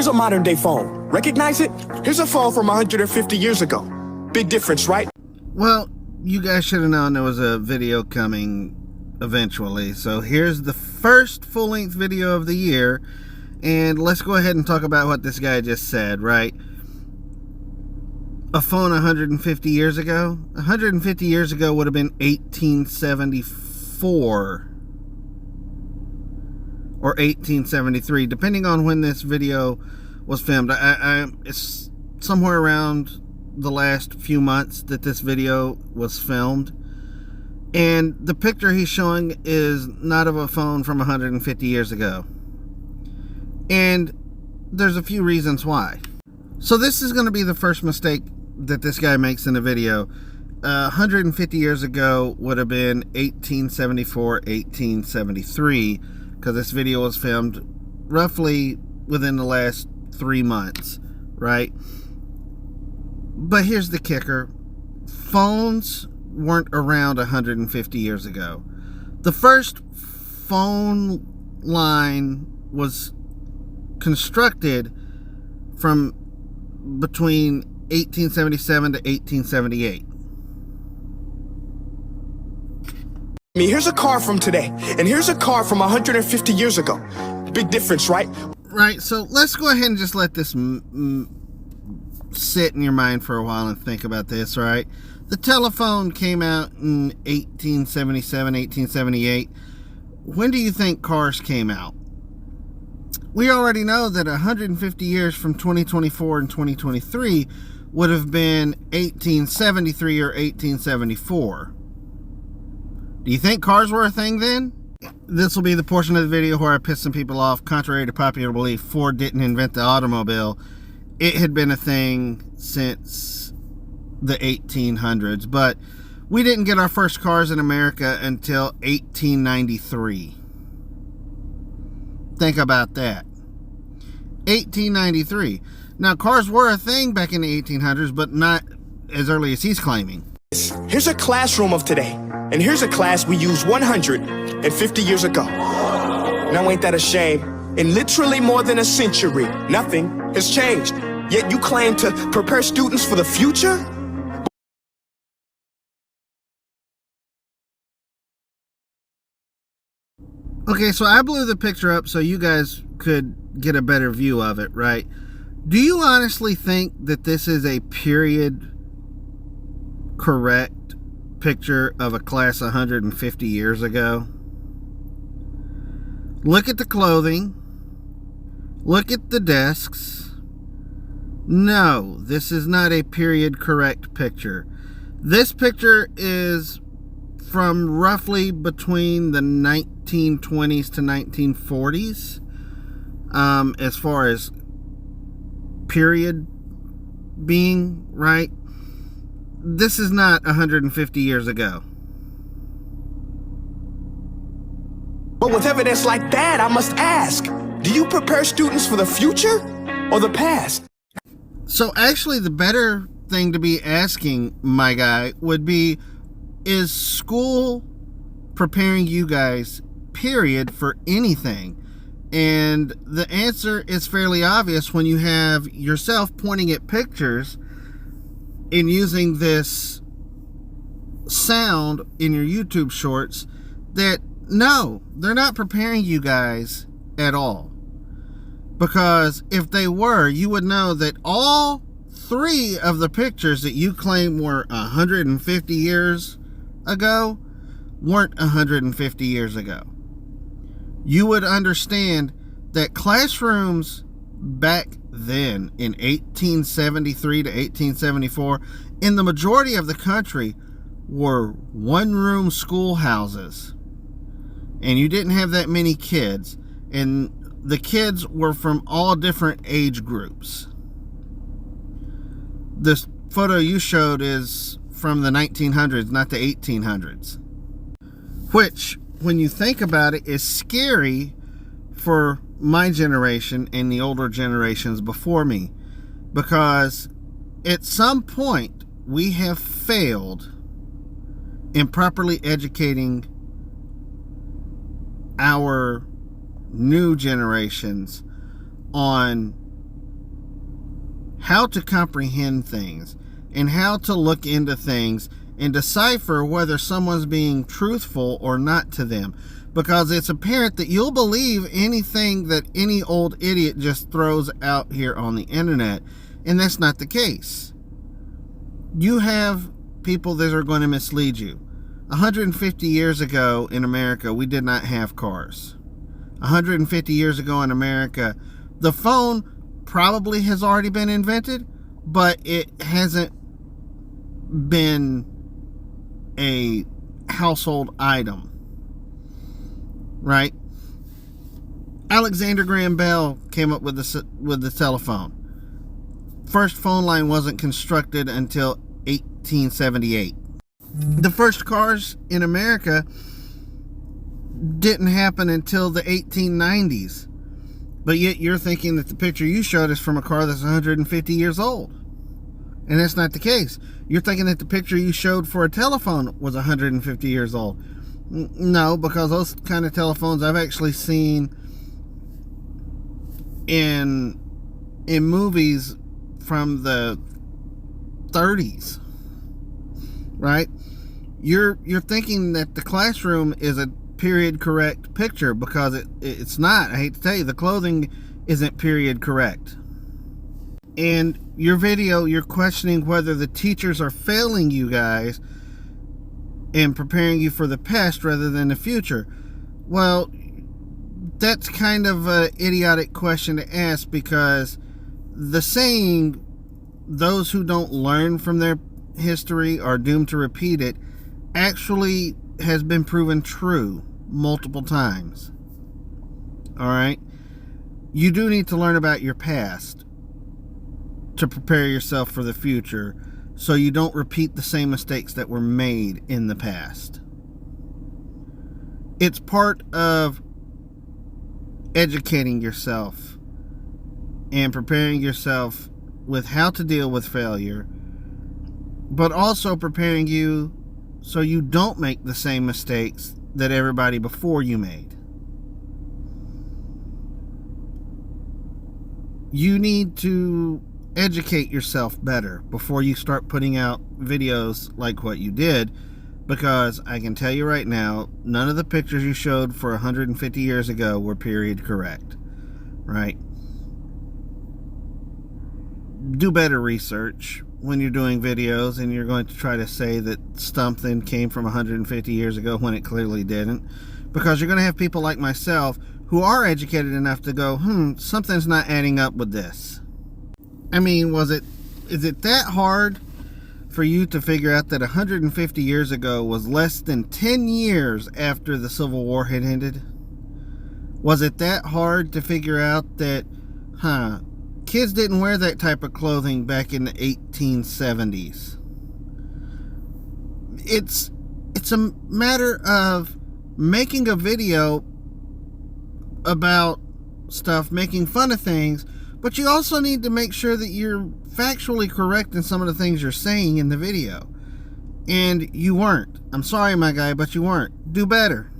Here's a modern day phone. Recognize it? Here's a phone from 150 years ago. Big difference, right? Well, you guys should have known there was a video coming eventually. So here's the first full-length video of the year. And let's go ahead and talk about what this guy just said, right? A phone 150 years ago? 150 years ago would have been 1874. Or 1873, depending on when this video was filmed. It's somewhere around the last few months that this video was filmed. And the picture he's showing is not of a phone from 150 years ago. And there's a few reasons why. So this is going to be the first mistake that this guy makes in the video. 150 years ago would have been 1874, 1873. Because this video was filmed roughly within the last 3 months, right? But here's the kicker. Phones weren't around 150 years ago. The first phone line was constructed from between 1877 to 1878. Here's a car from today, and here's a car from 150 years ago. Big difference, right? Right, so let's go ahead and just let this sit in your mind for a while and think about this, right? The telephone came out in 1877, 1878. When do you think cars came out? We already know that 150 years from 2024 and 2023 would have been 1873 or 1874. Do you think cars were a thing then? This will be the portion of the video where I piss some people off. Contrary to popular belief, Ford didn't invent the automobile. It had been a thing since the 1800s, but we didn't get our first cars in America until 1893. Think about that. 1893. Now, cars were a thing back in the 1800s, but not as early as he's claiming. Here's a classroom of today, and here's a class we used 150 years ago. Now ain't that a shame? In literally more than a century, nothing has changed. Yet you claim to prepare students for the future? Okay, so I blew the picture up so you guys could get a better view of it, right? Do you honestly think that this is a period correct picture of a class 150 years ago? Look at the clothing. Look at the desks. No, this is not a period correct picture. This picture is from roughly between the 1920s to 1940s, as far as period being, right? This is not 150 years ago. But with evidence like that, I must ask, do you prepare students for the future or the past? So actually, the better thing to be asking, my guy, would be, is school preparing you guys, period, for anything? And the answer is fairly obvious when you have yourself pointing at pictures and using this sound in your YouTube shorts that, no, they're not preparing you guys at all. Because if they were, you would know that all 3 of the pictures that you claim were 150 years ago weren't 150 years ago. You would understand that classrooms back then in 1873 to 1874 in the majority of the country were one-room schoolhouses, and you didn't have that many kids, and the kids were from all different age groups. This photo you showed is from the 1900s, not the 1800s, which, when you think about it, is scary for my generation and the older generations before me, because at some point we have failed in properly educating our new generations on how to comprehend things and how to look into things and decipher whether someone's being truthful or not to them. Because it's apparent that you'll believe anything that any old idiot just throws out here on the internet, and that's not the case. You have people that are going to mislead you. 150 years ago in America, we did not have cars. 150 years ago in America, the phone probably has already been invented, but it hasn't been a household item, right? Alexander Graham Bell came up with the telephone. First phone line wasn't constructed until 1878. The first cars in America didn't happen until the 1890s. But yet you're thinking that the picture you showed is from a car that's 150 years old. And that's not the case. You're thinking that the picture you showed for a telephone was 150 years old. No, because those kind of telephones I've actually seen in movies from the 30s. Right? You're thinking that the classroom is a period correct picture, because it's not. I hate to tell you, the clothing isn't period correct. And your video, you're questioning whether the teachers are failing you guys and preparing you for the past rather than the future. Well, that's kind of an idiotic question to ask, because the saying, those who don't learn from their history are doomed to repeat it, actually has been proven true multiple times. Alright? You do need to learn about your past to prepare yourself for the future, so you don't repeat the same mistakes that were made in the past. It's part of educating yourself and preparing yourself with how to deal with failure, but also preparing you so you don't make the same mistakes that everybody before you made. You need to educate yourself better before you start putting out videos like what you did, because I can tell you right now, none of the pictures you showed for 150 years ago were period correct. Right? Do better research when you're doing videos and you're going to try to say that something came from 150 years ago when it clearly didn't, because you're going to have people like myself who are educated enough to go, something's not adding up with this. I mean, is it that hard for you to figure out that 150 years ago was less than 10 years after the Civil War had ended? Was it that hard to figure out that, kids didn't wear that type of clothing back in the 1870s? It's a matter of making a video about stuff, making fun of things, but you also need to make sure that you're factually correct in some of the things you're saying in the video. And you weren't. I'm sorry, my guy, but you weren't. Do better.